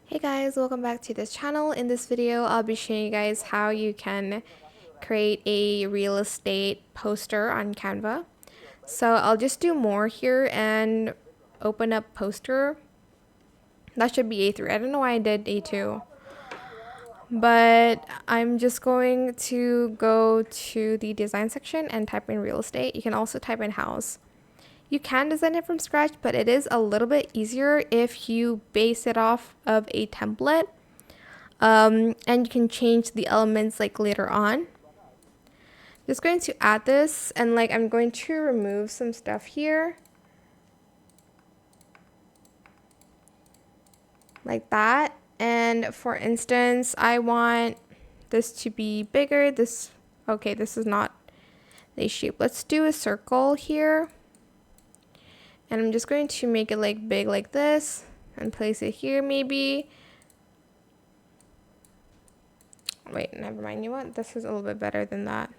Hey guys, welcome back to this channel. In this video, I'll be showing you guys how you can create a real estate poster on Canva. So I'll just do more here and open up poster. That should be A3. I don't know why I did A2. But I'm just going to go to the design section and type in real estate. You can also type in house. You can design it from scratch, but it is a little bit easier if you base it off of a template. And you can change the elements like later on. Just going to add this, and like I'm going to remove some stuff here like that. And for instance, I want this to be bigger. This is not a shape. Let's do a circle here, and I'm just going to make it like big like this and place it here maybe. Wait, never mind. You know what? This is a little bit better than that.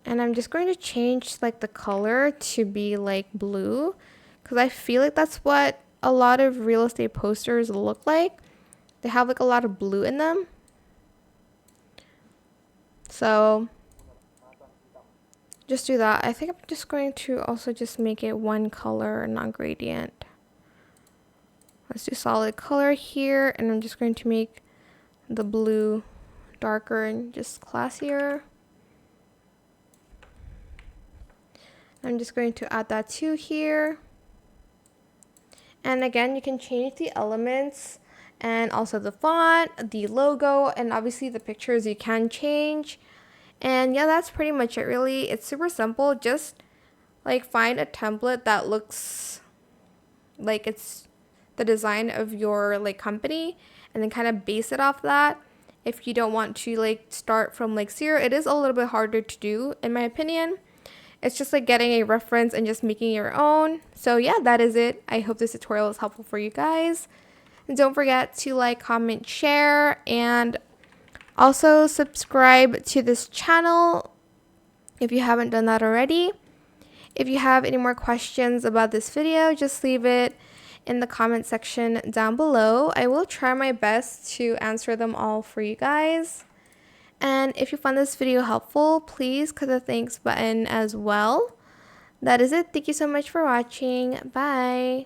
And I'm just going to change like the color to be like blue, because I feel like that's what a lot of real estate posters look like. They have like a lot of blue in them. So just do that. I think I'm just going to also just make it one color, non-gradient. Let's do solid color here, and I'm just going to make the blue darker and just classier. I'm just going to add that to here. And again, you can change the elements and also the font, the logo, and obviously the pictures you can change. And yeah, that's pretty much it really. It's super simple. Just like find a template that looks like it's the design of your like company, and then kind of base it off that. If you don't want to like start from like zero, it is a little bit harder to do in my opinion. It's just like getting a reference and just making your own. So yeah, that is it. I hope this tutorial is helpful for you guys. And don't forget to like, comment, share, and also subscribe to this channel if you haven't done that already. If you have any more questions about this video, just leave it in the comment section down below. I will try my best to answer them all for you guys. And if you found this video helpful, please click the thanks button as well. That is it. Thank you so much for watching. Bye.